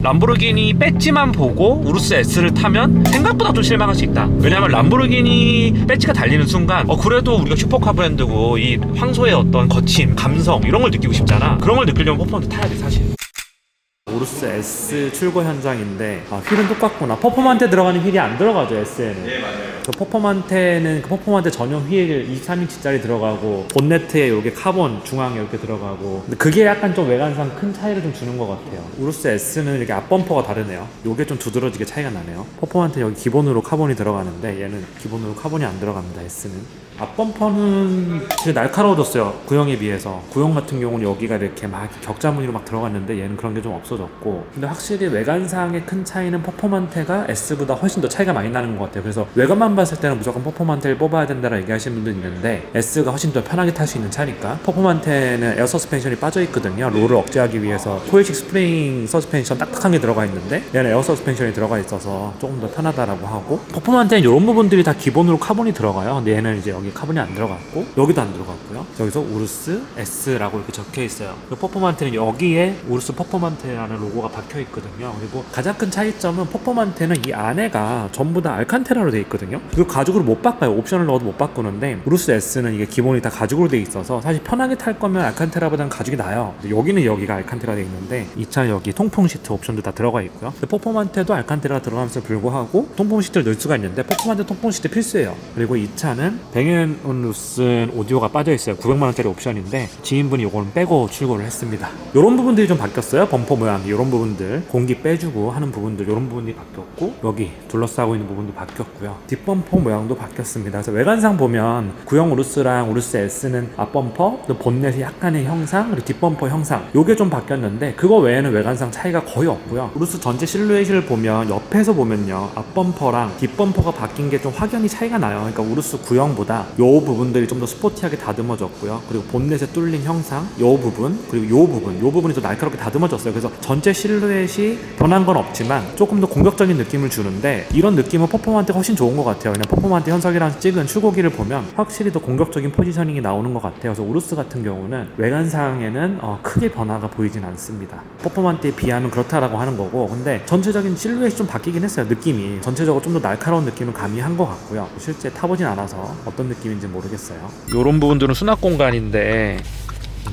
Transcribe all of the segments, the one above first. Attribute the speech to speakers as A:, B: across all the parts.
A: 람보르기니 배지만 보고 우루스 S를 타면 생각보다 좀 실망할 수 있다. 왜냐면 람보르기니 배지가 달리는 순간 그래도 우리가 슈퍼카 브랜드고 이 황소의 어떤 거침, 감성 이런 걸 느끼고 싶잖아. 그런 걸 느끼려면 퍼포먼트 타야 돼 사실. 우루스 S 출고 현장인데 휠은 똑같구나. 퍼포먼트에 들어가는 휠이 안 들어가죠 S에는.
B: 네, 맞아요.
A: 그 퍼포먼트에는 그 퍼포먼트 전용 휠 23인치짜리 들어가고 본네트에 여기 카본 중앙에 이렇게 들어가고, 근데 그게 약간 좀 외관상 큰 차이를 좀 주는 것 같아요. 우루스 S는 이렇게 앞범퍼가 다르네요. 요게 좀 두드러지게 차이가 나네요. 퍼포먼트 여기 기본으로 카본이 들어가는데 얘는 기본으로 카본이 안 들어갑니다. S는. 앞범퍼는 되게 날카로워졌어요 구형에 비해서. 구형 같은 경우는 여기가 이렇게 막 격자무늬로 막 들어갔는데 얘는 그런 게 좀 없어졌고, 근데 확실히 외관상의 큰 차이는 퍼포먼테가 S보다 훨씬 더 차이가 많이 나는 것 같아요. 그래서 외관만 봤을 때는 무조건 퍼포먼테를 뽑아야 된다라고 얘기하시는 분도 있는데 S가 훨씬 더 편하게 탈 수 있는 차니까. 퍼포먼테는 에어 서스펜션이 빠져 있거든요. 롤을 억제하기 위해서 코일식 스프링 서스펜션 딱딱한 게 들어가 있는데 얘는 에어 서스펜션이 들어가 있어서 조금 더 편하다라고 하고, 퍼포먼테는 이런 부분들이 다 기본으로 카본이 들어가요. 근데 얘는 이제 여기 카본이 안 들어갔고 여기도 안 들어갔고요. 여기서 우루스 S라고 이렇게 적혀 있어요. 그 퍼포먼테는 여기에 우루스 퍼포먼테라는 로고가 박혀 있거든요. 그리고 가장 큰 차이점은 퍼포먼테는 이 안에가 전부 다 알칸테라로 되어 있거든요. 이거 가죽으로 못 바꿔요. 옵션을 넣어도 못 바꾸는데 우루스 S는 이게 기본이 다 가죽으로 되어 있어서 사실 편하게 탈 거면 알칸테라보다는 가죽이 나아요. 여기는 여기가 알칸테라 되어 있는데 이 차 여기 통풍 시트 옵션도 다 들어가 있고요. 퍼포먼테도 알칸테라가 들어가면서 불구하고 통풍 시트를 넣을 수가 있는데 퍼포먼테 통풍 시트 필수예요. 그리고 이 차는 뱅앤올루슨 오디오가 빠져 있어요. 900만원짜리 옵션인데 지인분이 요거는 빼고 출고를 했습니다. 요런 부분들이 좀 바뀌었어요. 범퍼 모양 요런 부분들, 공기 빼주고 하는 부분들 요런 부분이 바뀌었고, 여기 둘러싸고 있는 부분도 바뀌었고요. 뒷범퍼 모양도 바뀌었습니다. 그래서 외관상 보면 구형 우루스랑 우루스 S는 앞범퍼, 또 본넷의 약간의 형상, 그리고 뒷범퍼 형상 요게 좀 바뀌었는데 그거 외에는 외관상 차이가 거의 없고요. 우루스 전체 실루엣을 보면 옆에서 보면요 앞범퍼랑 뒷범퍼가 바뀐 게 좀 확연히 차이가 나요. 그러니까 우루스 구형보다 요 부분들이 좀 더 스포티하게 다듬어졌고요. 그리고 본넷에 뚫린 형상 요 부분, 그리고 요 부분이 더 날카롭게 다듬어졌어요. 그래서 전체 실루엣이 변한 건 없지만 조금 더 공격적인 느낌을 주는데, 이런 느낌은 퍼포먼트가 훨씬 좋은 것 같아요. 그냥 퍼포먼트 현석이랑 찍은 출고기를 보면 확실히 더 공격적인 포지셔닝이 나오는 것 같아요. 그래서 우루스 같은 경우는 외관상에는 크게 변화가 보이진 않습니다. 퍼포먼트에 비하면 그렇다라고 하는 거고, 근데 전체적인 실루엣이 좀 바뀌긴 했어요. 느낌이 전체적으로 좀 더 날카로운 느낌을 가미한 것 같고요. 실제 타보진 않아서 어떤 느낌인지 모르겠어요. 요런 부분들은 수납 공간인데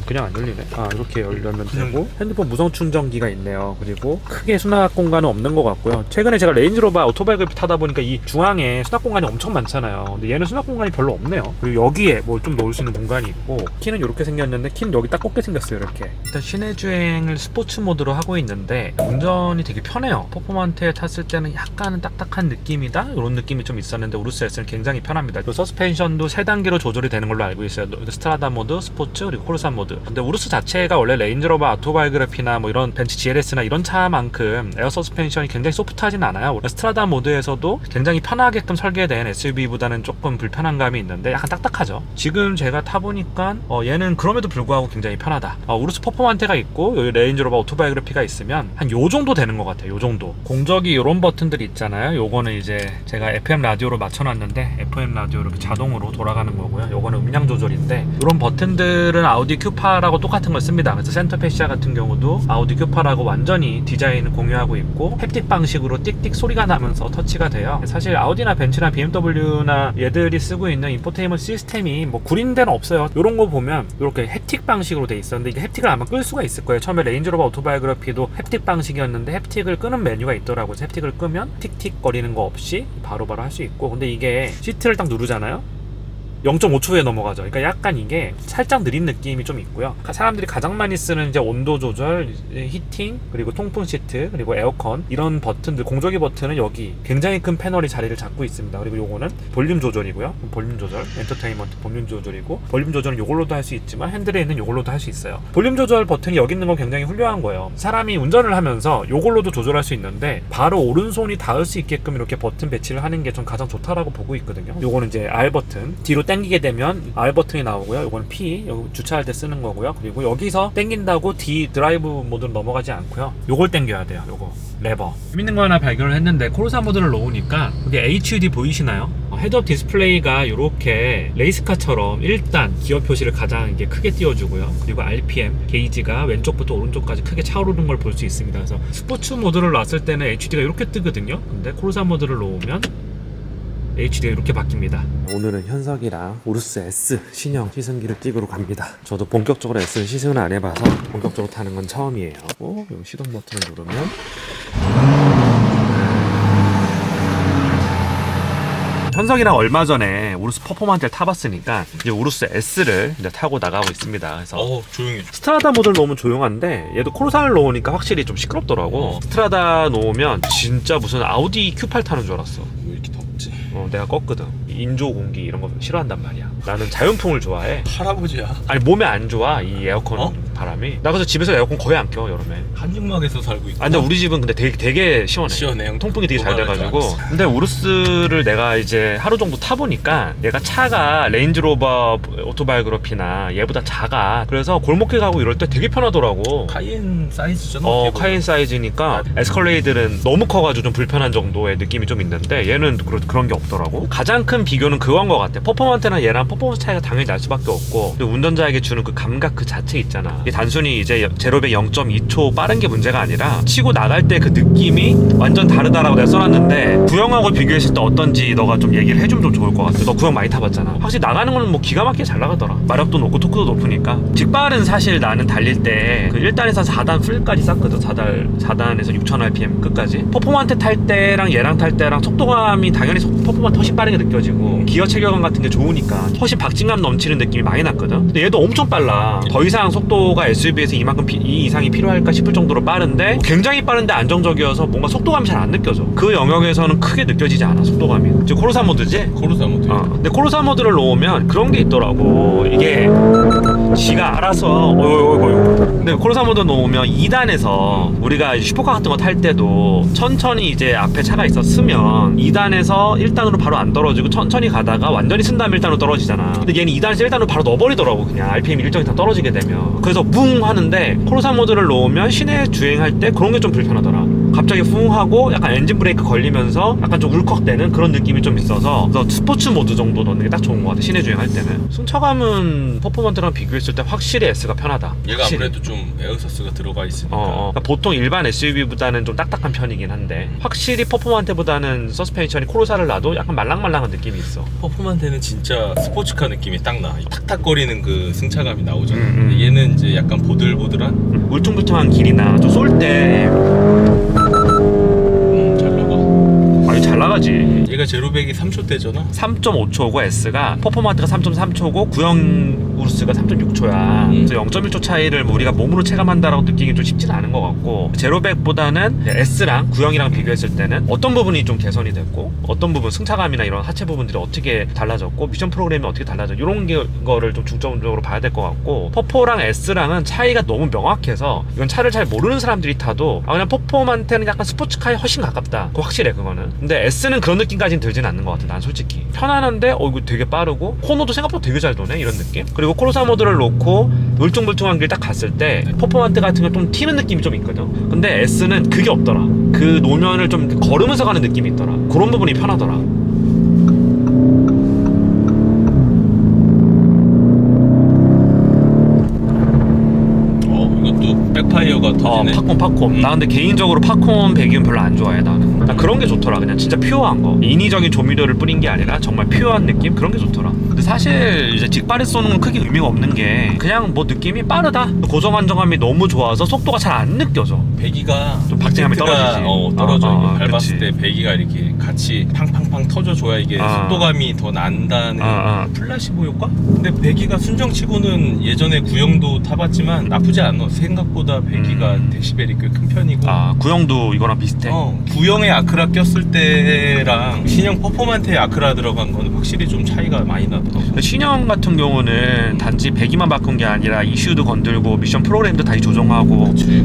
A: 그냥 안 열리네. 이렇게 열면 되고 핸드폰 무선 충전기가 있네요. 그리고 크게 수납 공간은 없는 것 같고요. 최근에 제가 레인지로버 오토바이크를 타다 보니까 이 중앙에 수납 공간이 엄청 많잖아요. 근데 얘는 수납 공간이 별로 없네요. 그리고 여기에 뭐 좀 넣을 수 있는 공간이 있고, 키는 이렇게 생겼는데 키는 여기 딱 꽂게 생겼어요. 이렇게. 일단 시내 주행을 스포츠 모드로 하고 있는데 운전이 되게 편해요. 퍼포먼트에 탔을 때는 약간은 딱딱한 느낌이다 이런 느낌이 좀 있었는데 우루스 S는 굉장히 편합니다. 그리고 서스펜션도 3단계로 조절이 되는 걸로 알고 있어요. 스트라다 모드, 스포츠, 그리고 코르사 모드. 근데 우루스 자체가 원래 레인지로버 아토바이오그래피나 뭐 이런 벤츠 GLS나 이런 차만큼 에어 서스펜션이 굉장히 소프트하진 않아요. 스트라다 모드에서도 굉장히 편하게끔 설계된 SUV보다는 조금 불편한 감이 있는데 약간 딱딱하죠. 지금 제가 타보니까 얘는 그럼에도 불구하고 굉장히 편하다. 우루스 퍼포먼테가 있고 여기 레인지로버 오토바이오그래피가 있으면 한 요 정도 되는 것 같아요. 요 정도. 공적이 요런 버튼들이 있잖아요. 요거는 이제 제가 FM 라디오로 맞춰놨는데 FM 라디오 이렇게 자동으로 돌아가는 거고요. 요거는 음량 조절인데, 요런 버튼들은 아우디 큐파라고 똑같은 걸 씁니다. 그래서 센터 패시아 같은 경우도 아우디 큐파라고 완전히 디자인을 공유하고 있고 햅틱 방식으로 띡띡 소리가 나면서 터치가 돼요. 사실 아우디나 벤츠나 BMW나 얘들이 쓰고 있는 인포테인먼트 시스템이 뭐 구린 데는 없어요. 요런 거 보면 이렇게 햅틱 방식으로 돼 있었는데 이게 햅틱을 아마 끌 수가 있을 거예요. 처음에 레인지로버 오토바이오그래피도 햅틱 방식이었는데 햅틱을 끄는 메뉴가 있더라고요. 그래서 햅틱을 끄면 틱틱 거리는 거 없이 바로바로 할 수 있고, 근데 이게 시트를 딱 누르잖아요. 0.5초에 넘어가죠. 그러니까 약간 이게 살짝 느린 느낌이 좀 있고요. 사람들이 가장 많이 쓰는 이제 온도 조절, 히팅, 그리고 통풍 시트, 그리고 에어컨 이런 버튼들, 공조기 버튼은 여기 굉장히 큰 패널이 자리를 잡고 있습니다. 그리고 요거는 볼륨 조절이고요. 볼륨 조절, 엔터테인먼트 볼륨 조절이고, 볼륨 조절은 요걸로도 할 수 있지만 핸들에 있는 요걸로도 할 수 있어요. 볼륨 조절 버튼이 여기 있는 건 굉장히 훌륭한 거예요. 사람이 운전을 하면서 요걸로도 조절할 수 있는데 바로 오른손이 닿을 수 있게끔 이렇게 버튼 배치를 하는 게 전 가장 좋다라고 보고 있거든요. 요거는 이제 R 버튼, 뒤로 당기게 되면 R 버튼이 나오고요. 요거는 P, 여기 주차할 때 쓰는 거고요. 그리고 여기서 당긴다고 D 드라이브 모드로 넘어가지 않고요. 요걸 당겨야 돼요. 요거 레버. 재밌는 거 하나 발견을 했는데 코르사 모드를 놓으니까 여기 HUD 보이시나요? 헤드업 디스플레이가 이렇게 레이스카처럼 일단 기어 표시를 가장 이게 크게 띄워주고요. 그리고 RPM 게이지가 왼쪽부터 오른쪽까지 크게 차오르는 걸 볼 수 있습니다. 그래서 스포츠 모드를 놨을 때는 HD가 이렇게 뜨거든요. 근데 코르사 모드를 놓으면 HD가 이렇게 바뀝니다. 오늘은 현석이랑 우루스 S 신형 시승기를 찍으러 갑니다. 저도 본격적으로 S를 시승을 안 해봐서 본격적으로 타는 건 처음이에요. 여기 시동 버튼을 누르면 현석이랑 얼마 전에 우루스 퍼포먼트를 타봤으니까 이제 우루스 S를 이제 타고 나가고 있습니다. 그래서
B: 조용해.
A: 스트라다 모드를 놓으면 조용한데 얘도 코르사를 놓으니까 확실히 좀 시끄럽더라고. 스트라다 놓으면 진짜 무슨 아우디 Q8 타는 줄 알았어.
B: 왜 이렇게 덥지?
A: 내가 껐거든. 인조 공기 이런 거 싫어한단 말이야. 나는 자연풍을 좋아해.
B: 할아버지야.
A: 아니 몸에 안 좋아 이 에어컨 바람이. 나 그래서 집에서 에어컨 거의 안 켜 여름에.
B: 한증막에서 살고 있고.
A: 근데 우리 집은 근데 되게 시원해.
B: 시원해. 형.
A: 통풍이 되게 잘 돼가지고. 근데 우루스를 내가 이제 하루 정도 타보니까 얘가 차가 레인지로버 오토바이오그래피나 얘보다 작아. 그래서 골목길 가고 이럴 때 되게 편하더라고.
B: 카이엔 사이즈잖아.
A: 카이엔 사이즈니까 에스컬레이드는 너무 커가지고 좀 불편한 정도의 느낌이 좀 있는데 얘는 그런 게 없더라고. 가장 큰 비교는 그건 것 같아. 퍼포먼트나 얘랑 퍼포먼스 차이가 당연히 날 수밖에 없고, 그리고 운전자에게 주는 그 감각 그 자체 있잖아. 이게 단순히 이제 제로백 0.2초 빠른 게 문제가 아니라 치고 나갈 때 그 느낌이 완전 다르다라고 내가 써놨는데, 구형하고 비교했을 때 어떤지 너가 좀 얘기를 해주면 좀 좋을 것 같아. 너 구형 많이 타봤잖아. 확실히 나가는 거는 뭐 기가 막히게 잘 나가더라. 마력도 높고 토크도 높으니까. 직발은 사실 나는 달릴 때 그 1단에서 4단 풀까지 쌌거든. 4단에서 6000rpm 끝까지. 퍼포먼트 탈 때랑 얘랑 탈 때랑 속도감이 당연히 퍼포먼트 훨씬 빠르게 느껴지고, 기어 체결감 같은 게 좋으니까 훨씬 박진감 넘치는 느낌이 많이 났거든. 근데 얘도 엄청 빨라. 더 이상 속도가 SUV에서 이 이상이 필요할까 싶을 정도로 빠른데, 굉장히 빠른데 안정적이어서 뭔가 속도감이 잘 안 느껴져. 그 영역에서는 크게 느껴지지 않아, 속도감이. 지금 코르사 모드지?
B: 코르사 모드.
A: 근데 코르사 모드를 놓으면 그런 게 있더라고. 이게 지가 알아서 근데 코르사 모드 놓으면 2단에서 우리가 슈퍼카 같은 거 탈 때도 천천히 이제 앞에 차가 있었으면 2단에서 1단으로 바로 안 떨어지고 천천히 가다가 완전히 쓴 다음에 1단으로 떨어지잖아. 근데 얘는 2단에서 1단으로 바로 넣어버리더라고. 그냥 RPM 일정 이상 떨어지게 되면. 그래서 뭉 하는데, 코르사 모드를 놓으면 시내 주행할 때 그런 게 좀 불편하더라. 갑자기 쿵 하고 약간 엔진 브레이크 걸리면서 약간 좀 울컥대는 그런 느낌이 좀 있어서, 그래서 스포츠 모드 정도 넣는 게 딱 좋은 것 같아, 시내 주행할 때는. 승차감은 퍼포먼트랑 비교했을 때 확실히 S가 편하다.
B: 얘가
A: 확실히.
B: 아무래도 좀 에어서스가 들어가 있으니까.
A: 그러니까 보통 일반 SUV보다는 좀 딱딱한 편이긴 한데, 확실히 퍼포먼트보다는 서스펜션이 코르사를 놔도 약간 말랑말랑한 느낌이 있어.
B: 퍼포먼트는 진짜 스포츠카 느낌이 딱 나. 탁탁거리는 그 승차감이 나오잖아. 근데 얘는 이제 약간 보들보들한?
A: 울퉁불퉁한 길이나 좀 쏠 때
B: 잘 나가.
A: 아니 잘 나가지.
B: 얘가 제로백이 3초대잖아.
A: 3.5초고 S가, 퍼포먼트가 3.3초고 구형 우루스가 3.6초야. 그래서 0.1초 차이를 우리가 몸으로 체감한다라고 느끼기 좀 쉽지는 않은 것 같고, 제로백보다는 S랑 구형이랑 비교했을 때는 어떤 부분이 좀 개선이 됐고, 어떤 부분 승차감이나 이런 하체 부분들이 어떻게 달라졌고, 미션 프로그램이 어떻게 달라졌고, 이런 거를 좀 중점적으로 봐야 될 것 같고, 퍼포랑 S랑은 차이가 너무 명확해서 이건 차를 잘 모르는 사람들이 타도 그냥 퍼포먼트는 약간 스포츠카에 훨씬 가깝다, 그거 확실해 그거는. 근데 S는 그런 느낌까지는 들진 않는 것 같아. 난 솔직히 편안한데 이거 되게 빠르고 코너도 생각보다 되게 잘 도네, 이런 느낌. 그리고 코르사 모드를 놓고 울퉁불퉁한 길 딱 갔을 때 퍼포먼트 같은 거 좀 튀는 느낌이 좀 있거든. 근데 S는 그게 없더라. 그 노면을 좀 걸으면서 가는 느낌이 있더라. 그런 부분이 편하더라.
B: 이것도 백파이어가 터지네.
A: 팝콘. 나 근데 개인적으로 팝콘 배기음 별로 안 좋아해. 나는 그런 게 좋더라. 그냥 진짜 퓨어한 거, 인위적인 조미료를 뿌린 게 아니라 정말 퓨어한 느낌, 그런 게 좋더라. 근데 사실 이제 직발에 쏘는 건 크게 의미가 없는 게, 그냥 뭐 느낌이 빠르다, 고정 안정감이 너무 좋아서 속도가 잘 안 느껴져.
B: 배기가
A: 좀 박진감이 떨어지지.
B: 떨어져. 이게 밟았을
A: 그치.
B: 때 배기가 이렇게 같이 팡팡팡 터져줘야 이게 속도감이 더 난다는 플라시보 효과? 근데 배기가 순정치고는 예전에 구형도 타봤지만 나쁘지 않아. 생각보다 배기가 데시벨이 꽤 큰 편이고.
A: 구형도 이거랑 비슷해?
B: 구형에 아크라 꼈을 때랑 신형 퍼포먼트에 아크라 들어간 거는 확실히 좀 차이가 많이 나더라고.
A: 신형 같은 경우는 단지 배기만 바꾼 게 아니라 이슈도 건들고 미션 프로그램도 다시 조정하고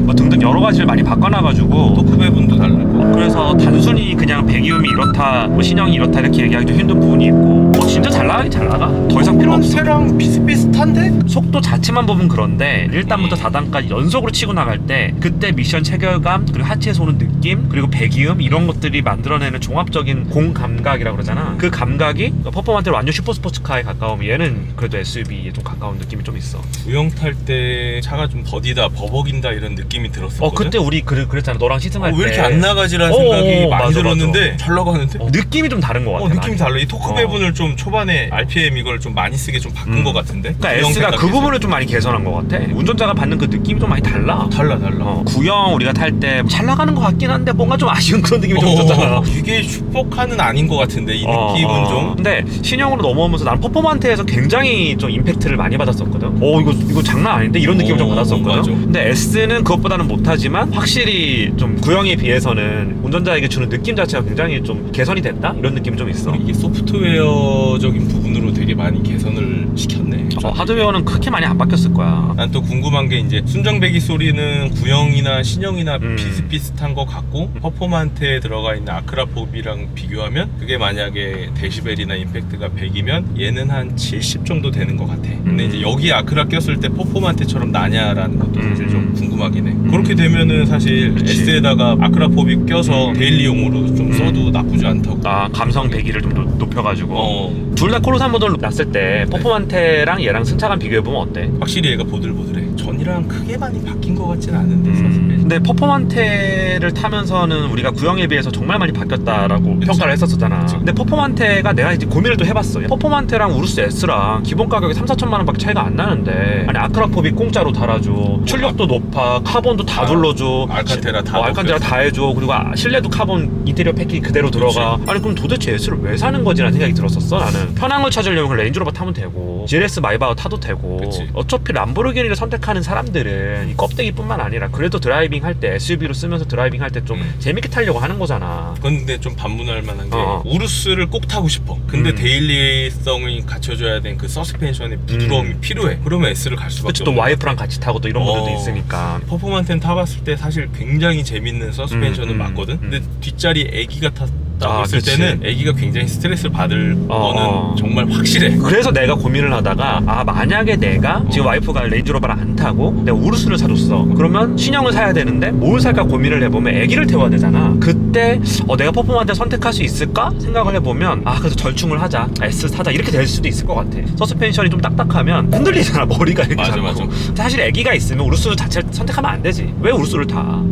A: 뭐 등등 여러 가지를 많이 바꿔놔가지고
B: 토크 배분도 다르고.
A: 그래서
C: 단순히 그냥 배기음이 이렇다, 뭐 신형이 이렇다 이렇게 얘기하기도 힘든 부분이 있고 진짜 잘 나가긴 잘 나가. 더 이상 필요 없어.
B: 랑 비슷비슷한데?
C: 속도 자체만 보면 그런데 1단부터 4단까지 연속으로 치고 나갈 때 그때 미션 체결감 그리고 하체에서 오는 느낌 그리고 배기음 이런 것들이 만들어내는 종합적인 공감각이라고 그러잖아. 그 감각이 퍼포먼트로 완전 슈퍼스포츠카에 가까우면 얘는 그래도 SUV에 좀 가까운 느낌이 좀 있어.
B: 구형 탈 때 차가 좀 더디다 버벅인다 이런 느낌이 들었었거든.
C: 그때 우리 그랬잖아. 너랑 시승할 때
B: 왜 이렇게 안 나가지라는 생각이 많이
C: 맞아,
B: 들었는데
C: 맞아.
B: 잘 나가는데?
C: 느낌이 좀 다른 것 같아.
B: 느낌이
C: 많이.
B: 달라. 이 토크 배분을 좀 초반에 RPM 이걸 좀 많이 쓰게 좀 바꾼 것 같은데.
C: 그러니까
B: 구형
C: S가 그
B: 생각해서.
C: 부분을 좀 많이 개선한 것 같아. 운전자가 받는 그 느낌이 좀 많이 달라.
B: 달라.
C: 구형 우리가 탈 때 잘 나가는 것 같긴 한데 뭔가 좀 아쉬운 그런 느낌이 좀 있었잖아.
B: 이게 슈퍼카는 아닌 것 같은데 이 느낌은 좀.
C: 근데 신형으로 넘어오면서 나는 퍼포먼트에서 굉장히 좀 임팩트를 많이 받았었거든. 이거 장난 아닌데 이런 느낌을 좀 받았었거든.
B: 맞아.
C: 근데 S는 그것보다는 못하지만 확실히 좀 구형에 비해서는 운전자에게 주는 느낌 자체가 굉장히 좀 개선이 됐다 이런 느낌이 좀 있어.
B: 이게 소프트웨어적인 부분으로 되게 많이 개선을 시켰네.
C: 하드웨어는 그렇게 많이 안 바뀌었을 거야.
B: 난 또 궁금한 게 이제 순정배기 소리는 구형이나 신형이나 비슷비슷한 것 같고 퍼포먼트에 들어가 있는 아크라포비랑 비교하면 그게 만약에 데시벨이나 임팩트가 100이면 얘는 한 70 정도 되는 것 같아. 근데 이제 여기 아크라 꼈을 때 퍼포먼트처럼 나냐라는 것도 사실 좀 궁금하긴 해. 그렇게 되면은 사실
C: 그치.
B: S에다가 아크라포비 껴서 데일리용으로 좀 써도 나쁘지 않다고.
C: 감성 배기를 좀 높여가지고 둘 다 코로사 모델로 놨을 때 퍼포먼테랑 얘랑 승차감 비교해보면 어때?
B: 확실히 얘가 보들보들해. 전이랑 크게 많이 바뀐 것 같지는 않은데 사실.
C: 근데 퍼포먼테를 타면서는 우리가 구형에 비해서 정말 많이 바뀌었다라고 평가를 했었잖아.
B: 그치.
C: 근데 퍼포먼테가 내가 이제 고민을 또 해봤어. 퍼포먼테랑 우루스 S랑 기본 가격이 3-4천만 원밖에 차이가 안 나는데 아니 아크라포비 공짜로 달아줘. 출력도 높아. 카본도 다 둘러줘.
B: 알칸테라 다
C: 알칸테라 다 해줘. 그리고 실내도 카본 인테리어 패키지 그대로 들어가. 아니 그럼 도대체 S를 왜 사는 거지라는 생각이 들었었어. 나는 편한 걸 찾으려면 그 레인지로버 타면 되고 GLS 마이바흐 타도 되고
B: 그치.
C: 어차피 람보르기니를 선택하는 사람들은 이 껍데기뿐만 아니라 그래도 드라이빙 할 때 SUV로 쓰면서 드라이빙 할 때 좀 재밌게 타려고 하는 거잖아.
B: 근데 좀 반문할 만한 게
C: 어.
B: 우루스를 꼭 타고 싶어. 근데 데일리성이 갖춰줘야 되는 그 서스펜션의 부드러움이 필요해. 그러면 S를 갈 수밖에
C: 그치 또
B: 없는
C: 와이프랑 같이 타고 또 이런 분들도
B: 어.
C: 있으니까.
B: 퍼포먼트는 타봤을 때 사실 굉장히 재밌는 서스펜션은 맞거든. 근데 뒷자리 애기가 탔다고 했을
C: 그치.
B: 때는 애기가 굉장히 스트레스를 받을 거는 정말 확실해.
C: 그래서 내가 고민을 하다가 만약에 내가 지금 와이프가 레인지로버를 안 타고 내가 우루스를 사줬어. 그러면 신형을 사야 되는데 뭘 살까 고민을 해보면 애기를 태워야 되잖아. 그때 내가 퍼포먼트 선택할 수 있을까 생각을 해보면 그래서 절충을 하자, S 사자 이렇게 될 수도 있을 것 같아. 서스펜션이 좀 딱딱하면 흔들리잖아. 머리가 이렇게
B: 맞아,
C: 자꾸.
B: 맞아.
C: 사실 애기가 있으면 우루스 자체를 선택하면 안 되지. 왜 우루스를 타?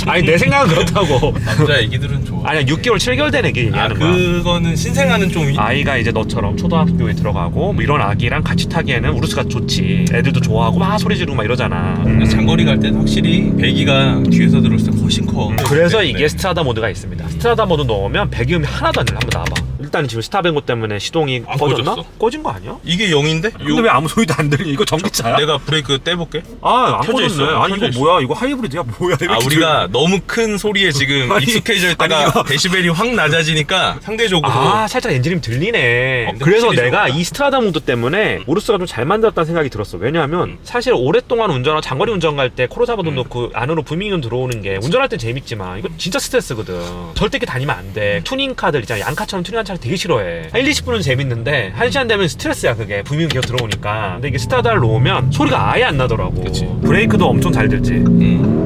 C: 아니 내 생각은 그렇다고.
B: 남자 애기들은 좋아.
C: 아니야 6개월 7개월 된 애기 얘기하는 거야.
B: 그거는 신생아는 좀
C: 아이가 이제 너처럼 초등학교에 들어가고 뭐 이런 아기랑 같이 타기에는 우루스가 좋지. 애들도 좋아하고 막 소리 지르고 막 이러잖아.
B: 장거리 갈 때는 확실히 배기가 뒤에서 들었을 때 훨씬 커.
C: 그래서
B: 네.
C: 이게 스트라다 모드가 있습니다. 스트라다 모드 넣으면 배기음이 하나도 안 들려. 한번 나와봐. 일단 지금 스타뱅고 때문에 시동이
B: 안
C: 꺼졌나?
B: 꺼졌어.
C: 꺼진 거 아니야?
B: 이게 0인데?
C: 근데 왜 아무 소리도 안 들리? 이거 전기차야?
B: 내가 브레이크 떼볼게.
C: 안
B: 켜져
C: 꺼졌네.
B: 있어.
C: 아니
B: 켜져
C: 이거 뭐야? 이거 하이브리드야? 뭐야? 이렇게
B: 우리가 너무 큰 소리에 지금
C: 아니,
B: 익숙해져 있다가
C: 아니, 이거-
B: 데시벨이 확 낮아지니까 상대적으로
C: 살짝 엔진음이 들리네.
B: 근데
C: 그래서
B: 확실히
C: 내가
B: 좋아.
C: 이 스트라다 모드 때문에 우루스가 좀 잘 만들었다는 생각이 들었어. 왜냐하면 사실 오랫동안 운전하고 장거리 운전 갈 때 코로사 모드 놓고 안으로 부밍은 들어오는 게 운전할 때 재밌지만 이거 진짜 스트레스거든. 절대 이렇게 다니면 안 돼. 투닝카들 있잖아. 양카처럼 투닝한 차를 되게 싫어해. 1, 20분은 재밌는데 1시간 되면 스트레스야 그게. 부밍 계속 들어오니까. 근데 이게 스트라다를 놓으면 소리가 아예 안 나더라고.
B: 그치.
C: 브레이크도 엄청 잘 들지.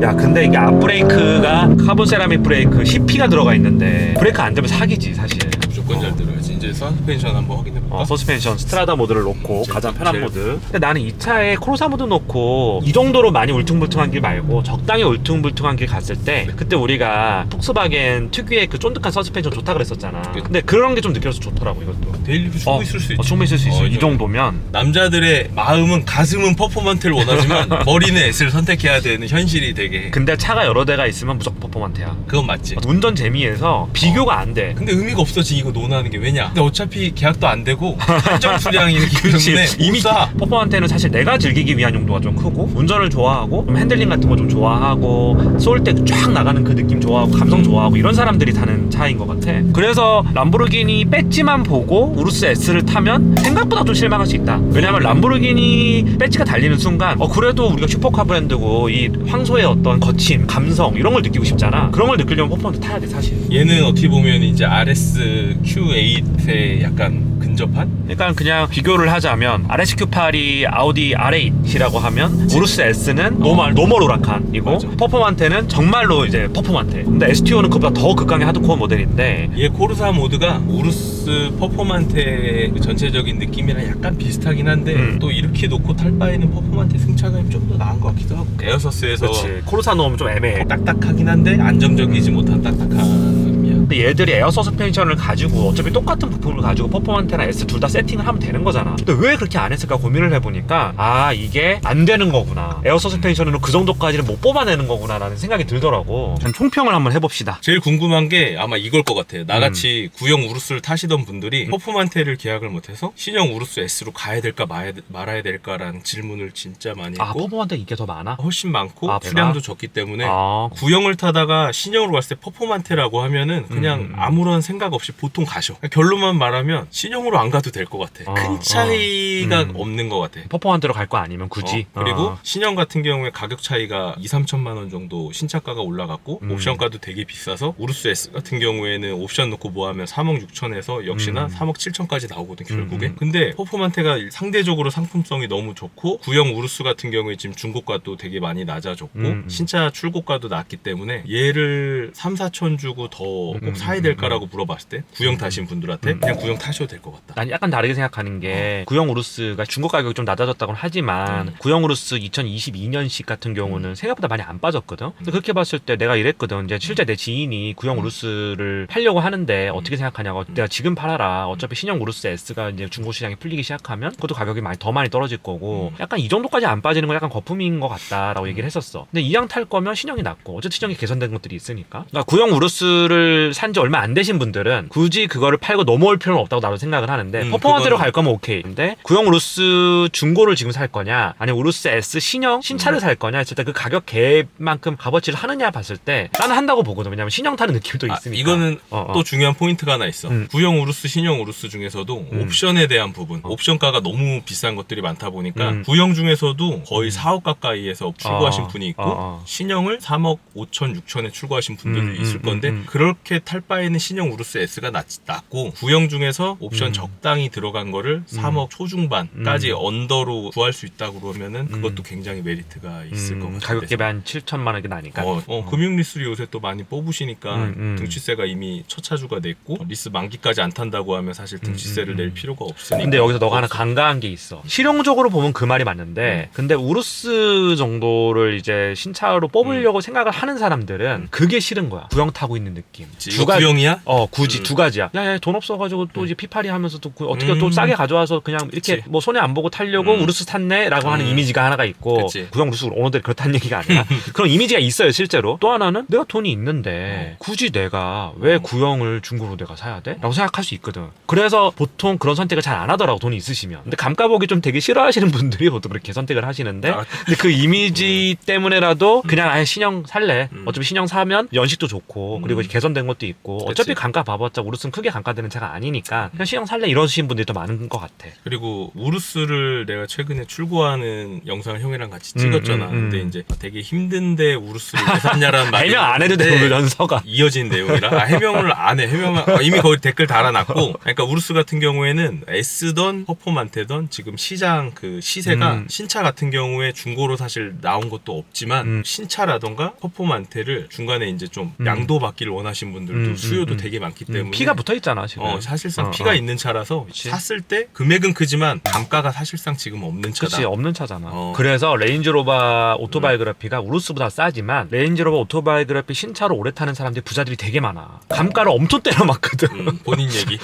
C: 야 근데 이게 앞브레이크가 카본 세라믹 브레이크 CP가 들어가 있는데 브레이크 안 되면 사기지 사실.
B: 무조건 잘 들어야지. 이제 서스펜션 한번 확인해볼까?
C: 서스펜션 스트라다 모드를 놓고
B: 제일
C: 가장 편한
B: 제일-
C: 모드. 근데 나는 이 차에 코로사 모드 놓고 이 정도로 많이 울퉁불퉁한 길 말고 적당히 울퉁불퉁한 길 갔을 때 그때 우리가 폭스바겐 특유의 그 쫀득한 서스펜션 좋다 그랬었잖아. 근데 그런 게 좀 느껴서 좋더라고 이것도.
B: 데일리로 충분히 쓸 수 있지.
C: 충분히 쓸 수 있어. 이 정도면.
B: 남자들의 마음은 가슴은 퍼포먼트를 원하지만 머리는 S를 선택해야 되는 현실이 되게
C: 근데 차가 여러 대가 있으면 무조건 퍼포먼트야.
B: 그건 맞지.
C: 운전 재미에서 비교가 안 돼.
B: 근데 의미가 없어지 이거 노나 고민하는 게 왜냐? 근데 어차피 계약도 안 되고 한정 수량이기 때문에
C: 이미 퍼포먼테는 사실 내가 즐기기 위한 용도가 좀 크고 운전을 좋아하고 좀 핸들링 같은 거 좀 좋아하고 쏠 때 쫙 나가는 그 느낌 좋아하고 감성 좋아하고 이런 사람들이 타는 차인 것 같아. 그래서 람보르기니 배지만 보고 우루스 S를 타면 생각보다 좀 실망할 수 있다. 왜냐면 람보르기니 배지가 달리는 순간 그래도 우리가 슈퍼카 브랜드고 이 황소의 어떤 거침, 감성 이런 걸 느끼고 싶잖아. 그런 걸 느끼려면 퍼포먼테 타야 돼 사실.
B: 얘는 어떻게 보면 이제 RS Q8에 약간 근접한?
C: 그러니까 그냥 비교를 하자면 RSQ8이 아우디 R8이라고 하면 우루스 S는 노멀 오락한이고
B: 맞아.
C: 퍼포먼테는 정말로 이제 퍼포먼테. 근데 STO는 그보다 더 극강의 하드코어 모델인데
B: 얘 코르사 모드가 우루스 퍼포먼테 그 전체적인 느낌이랑 약간 비슷하긴 한데 또 이렇게 놓고 탈 바에는 퍼포먼테 승차감이 좀 더 나은 것 같기도 하고 에어서스에서
C: 그렇지. 코르사 넣으면 좀 애매해.
B: 딱딱하긴 한데 안정적이지 못한 딱딱함이야.
C: 근데 얘들이 에어 서스펜션을 가지고 어차피 똑같은 부품을 가지고 퍼포먼테나 S 둘 다 세팅을 하면 되는 거잖아. 근데 왜 그렇게 안 했을까 고민을 해보니까 이게 안 되는 거구나. 에어 서스펜션으로 그 정도까지는 못 뽑아내는 거구나 라는 생각이 들더라고. 총평을 한번 해봅시다.
B: 제일 궁금한 게 아마 이걸 것 같아요. 나같이 구형 우루스를 타시던 분들이 퍼포먼테를 계약을 못해서 신형 우루스 S로 가야 될까 말아야 될까라는 질문을 진짜 많이 했고
C: 퍼포먼테 이게 더 많아?
B: 훨씬 많고
C: 배가?
B: 수량도 적기 때문에 구형을 타다가 신형으로 갔을 때 퍼포먼테라고 하면은 그냥 아무런 생각 없이 보통 가셔. 결론만 말하면 신형으로 안 가도 될 것 같아. 큰 차이가 없는 것 같아.
C: 퍼포먼테로 갈 거 아니면 굳이.
B: 그리고 신형 같은 경우에 가격 차이가 2-3천만 원 정도 신차가가 올라갔고 옵션가도 되게 비싸서 우루스 S 같은 경우에는 옵션 넣고 뭐하면 3억 6천에서 역시나 3억 7천까지 나오거든 결국에. 근데 퍼포먼테가 상대적으로 상품성이 너무 좋고 구형 우루스 같은 경우에 지금 중고가도 되게 많이 낮아졌고 신차 출고가도 낮기 때문에 얘를 3-4천 주고 더 꼭 사야 될까라고 물어봤을 때 구형 타신 분들한테 그냥 구형 타셔도 될 것 같다.
C: 난 약간 다르게 생각하는 게 구형 우루스가 중고 가격이 좀 낮아졌다고는 하지만 구형 우루스 2022년식 같은 경우는 생각보다 많이 안 빠졌거든. 근데 그렇게 봤을 때 내가 이랬거든. 이제 실제 내 지인이 구형 우루스를 팔려고 하는데 어떻게 생각하냐고. 내가 지금 팔아라. 어차피 신형 우루스 S가 이제 중고 시장에 풀리기 시작하면 그것도 가격이 더 많이 떨어질 거고 약간 이 정도까지 안 빠지는 건 약간 거품인 것 같다라고 얘기를 했었어. 근데 이왕 탈 거면 신형이 낫고 어쨌든 신형이 개선된 것들이 있으니까. 그러니까 구형 우루스를 산 지 얼마 안 되신 분들은 굳이 그거를 팔고 넘어올 필요는 없다고 나도 생각을 하는데 퍼포먼테로 갈 거면 오케이. 근데 구형 우루스 중고를 지금 살 거냐 아니면 우루스 S 신차를 살 거냐 했을 때 그 가격 갭만큼 값어치를 하느냐 봤을 때 나는 한다고 보거든. 왜냐면 신형 타는 느낌도 있으니까.
B: 이거는 또 중요한 포인트가 하나 있어. 구형 우루스 신형 우루스 중에서도 옵션에 대한 부분 옵션가가 너무 비싼 것들이 많다 보니까 구형 중에서도 거의 4억 가까이에서 출고하신 분이 있고 신형을 3억 5천 6천에 출고하신 분들이 있을 건데 그렇게 탈 바에는 신형 우루스 S가 낫고 구형 중에서 옵션 적당히 들어간 거를 3억 초중반까지 언더로 구할 수 있다고 그러면은 그것도 굉장히 메리트가 있을 것 같아요.
C: 가격대비 한 7천만 원 이렇게 나니까.
B: 금융 리스를 요새 또 많이 뽑으시니까 등취세가 이미 첫 차주가 냈고 리스 만기까지 안 탄다고 하면 사실 등취세를 낼 필요가 없으니까.
C: 근데 여기서 너가 하나 간과한 게 있어. 실용적으로 보면 그 말이 맞는데 근데 우루스 정도를 이제 신차로 뽑으려고 생각을 하는 사람들은 그게 싫은 거야. 구형 타고 있는 느낌.
B: 구형이야?
C: 굳이 두 가지야. 야, 돈 없어가지고 또 이제 피파리 하면서 또 어떻게 또 싸게 가져와서 그냥 이렇게
B: 그치.
C: 뭐 손해 안 보고 타려고 우루스 탔네라고 하는 이미지가 하나가 있고
B: 그치.
C: 구형 우루스 오너들이 그렇다는 얘기가 아니라 그런 이미지가 있어요 실제로. 또 하나는 내가 돈이 있는데 굳이 내가 왜 구형을 중고로 내가 사야 돼? 라고 생각할 수 있거든. 그래서 보통 그런 선택을 잘 안 하더라고 돈이 있으시면. 근데 감가보기 좀 되게 싫어하시는 분들이 보통 그렇게 선택을 하시는데 근데 그 이미지 때문에라도 그냥 아예 신형 살래. 어차피 신형 사면 연식도 좋고 그리고 개선된 것도 있고 어차피 감가 봐봤자 우루스는 크게 감가되는 차가 아니니까 그냥 신형 살래 이러시는 분들이 더 많은 것 같아.
B: 그리고 우루스를 내가 최근에 출고하는 영상을 형이랑 같이 찍었잖아. 근데 이제 되게 힘든데 우루스를 왜 샀냐라는 말이
C: 해명 안 해도 되는 연서가
B: 이어진 내용이라 해명을 안 해. 해명을 이미 거기 댓글 달아놨고. 그러니까 우루스 같은 경우에는 S던 퍼포먼테던 지금 시장 그 시세가 신차 같은 경우에 중고로 사실 나온 것도 없지만 신차라던가 퍼포먼테를 중간에 이제 좀 양도 받기를 원하신 분들도 수요도 되게 많기 때문에
C: 피가 붙어 있잖아 지금.
B: 사실상 피가 있는 차라서
C: 그치.
B: 샀을 때 금액은 크지만 감가가 사실상 지금 없는 차다.
C: 그치 없는 차잖아. 그래서 레인지로버 오토바이오그래피가 우루스보다 싸지만 레인지로버 오토바이오그래피 신차로 오래 타는 사람들이 부자들이 되게 많아. 감가를 엄청 때려맞거든.
B: 본인 얘기.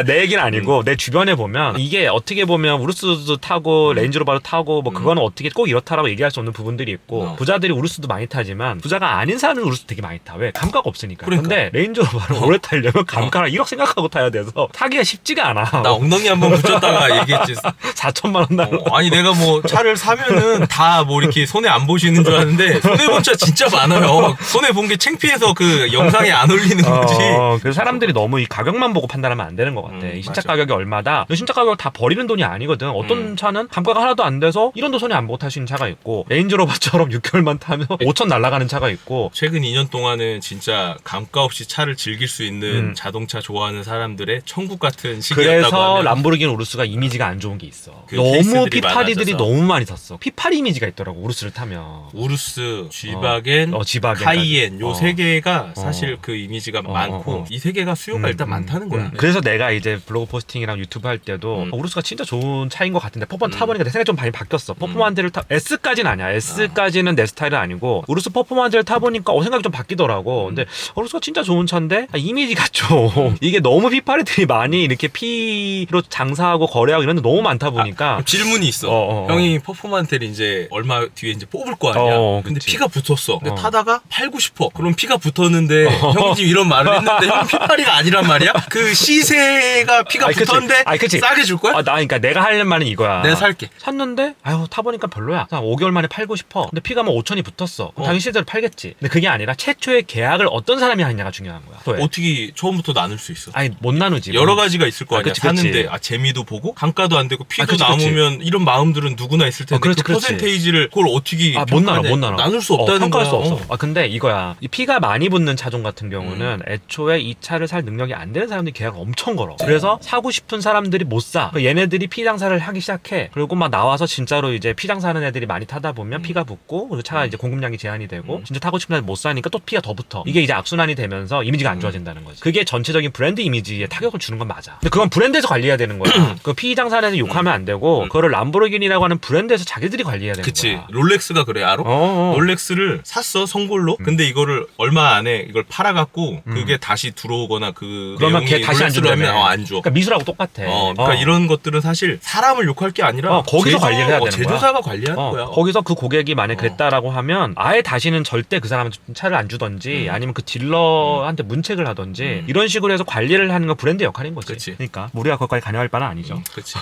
C: 내 얘기는 아니고 내 주변에 보면 이게 어떻게 보면 우루스도 타고 레인지로버도 타고 뭐 그거는 어떻게 꼭 이렇다라고 얘기할 수 없는 부분들이 있고 부자들이 우루스도 많이 타지만 부자가 아닌 사람은 우루스 되게 많이 타. 왜? 감가가 없으니까.
B: 그러니까.
C: 근데 레인저로버를 오래 타려면 감가를 1억 생각하고 타야 돼서 타기가 쉽지가 않아.
B: 나 엉덩이 한번 붙였다가 얘기했지.
C: 4천만 원 날로.
B: 아니 내가 뭐 차를 사면은 다 뭐 이렇게 손해 안 보시는 줄 아는데 손해 본 차 진짜 많아요. 손해 본 게 창피해서 그 영상에 안 올리는 거지.
C: 그래서 사람들이 너무 이 가격만 보고 판단하면 안 되는 것 같아. 이 신차
B: 맞아.
C: 가격이 얼마다. 근데 신차 가격을 다 버리는 돈이 아니거든. 어떤 차는 감가가 하나도 안 돼서 1원도 손해 안 보고 탈 수 있는 차가 있고 레인저로버처럼 6개월만 타면 5천 날아가는 차가 있고.
B: 최근 2년 동안은 진짜 감가 없이 차를 즐길 수 있는 자동차 좋아하는 사람들의 천국 같은 시기였다고
C: 그래서
B: 하면
C: 람보르기니 우루스가 이미지가 안 좋은 게 있어.
B: 그
C: 너무
B: 케이스들이
C: P8이들이
B: 많아져서.
C: 너무 많이 탔어. P8 이미지가 있더라고 우루스를 타면.
B: 우루스, G바겐,
C: G바겐까지.
B: 카이엔 요
C: 어.
B: 세 개가 사실 그 이미지가 많고 이 세 개가 수요가 일단 많다는 거야.
C: 그래서 내가 이제 블로그 포스팅이랑 유튜브 할 때도 우루스가 진짜 좋은 차인 것 같은데 퍼포먼스 타보니까 내 생각이 좀 많이 바뀌었어. 퍼포먼스를 S까지는 아니야. S까지는 내 스타일은 아니고 우루스 퍼포먼스를 타보니까 생각이 좀 바뀌더라고. 근데 우루스가 진짜 좋은 차인데 이미지가 좀 이게 너무 P8이들이 많이 이렇게 P로 장사하고 거래하고 이런 데 너무 많다 보니까
B: 질문이 있어. 형이 퍼포먼테를 이제 얼마 뒤에 이제 뽑을 거 아니야. 근데
C: 그치.
B: 피가 붙었어. 근데 타다가 팔고 싶어. 그럼 피가 붙었는데 형이 지금 이런 말을 했는데 형 P8이가 아니란 말이야? 그 시세가 피가
C: 아니, 그치.
B: 붙었는데
C: 아니, 그치.
B: 싸게 줄 거야?
C: 그러니까 내가 하려는 말은 이거야.
B: 내가 살게.
C: 샀는데 타보니까 별로야. 한 5개월 만에 팔고 싶어. 근데 피가 뭐 5천이 붙었어. 그럼 당연히 실제로 팔겠지. 근데 그게 아니라 최초의 계약을 어떤 사람이 하느냐가 중요한 거야. 왜?
B: 어떻게 처음부터 나눌 수 있어?
C: 아니 못 나누지.
B: 여러 가지가 있을 거 아니야.
C: 그치, 그치.
B: 사는데 재미도 보고 감가도 안 되고 피도
C: 그치, 그치.
B: 남으면 이런 마음들은 누구나 있을 텐데
C: 그렇지,
B: 그
C: 그렇지.
B: 퍼센테이지를 그걸 어떻게
C: 못 나눠.
B: 나눌 수 없다는
C: 평가할
B: 거야.
C: 수 없어. 근데 이거야. 이 피가 많이 붙는 차종 같은 경우는 애초에 이 차를 살 능력이 안 되는 사람들이 계약을 엄청 걸어. 그래서 사고 싶은 사람들이 못 사. 얘네들이 피 장사를 하기 시작해. 그리고 막 나와서 진짜로 이제 피 장사하는 애들이 많이 타다 보면 피가 붙고 그리고 차가 이제 공급량이 제한이 되고 진짜 타고 싶은 애들 못 사니까 또 피가 더 붙어. 이게 이제 악순환이 되면서 이미지가 안 좋아진다는 거지. 그게 전체적인 브랜드 이미지에 타격을 주는 건 맞아. 근데 그건 브랜드에서 관리해야 되는 거야. 그 피 장사하는 애들 욕하면 안 되고 그거를 람보르기니라고 하는 브랜드에서 자기들이 관리해야 되는
B: 그치.
C: 거야.
B: 롤렉스가 그래 알아? 롤렉스를 샀어 선골로. 근데 이거를 얼마 안에 이걸 팔아갖고 그게 다시 들어오거나 그
C: 그러면
B: 내용이
C: 걔 다시 안
B: 롤렉스로
C: 준다며.
B: 하면 안 줘.
C: 그러니까 미술하고 똑같아.
B: 그러니까 이런 것들은 사실 사람을 욕할 게 아니라
C: 거기서 관리를 해야 되는 거야.
B: 제조사가 관리하는 거야.
C: 거기서 그 고객이 만약 그랬다라고 하면 아예 다시는 절대 그 사람한테 차를 안 주던지 아니면 그 딜러한테 문책을 하던지 이런 식으로 해서 관리를 하는 건 브랜드 역할인 거지.
B: 그치.
C: 그러니까 우리가 그것까지 관여할 바는 아니죠.
B: 그치.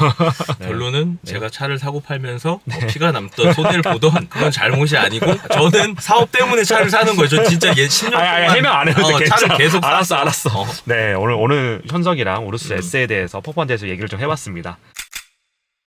B: 결론은 제가 차를 사고 팔면서 뭐 피가 남던 손해를 보던 그건 잘못이 아니고 저는 사업 때문에 차를 사는 거예요. 저 진짜 10년 동안
C: 해명 안 해도 돼.
B: 차를
C: 괜찮아.
B: 계속
C: 알았어.
B: 샀어.
C: 네, 오늘 현석이랑 우루스 S에 대해서 퍼포먼스에 대해서 얘기를 좀 해봤습니다.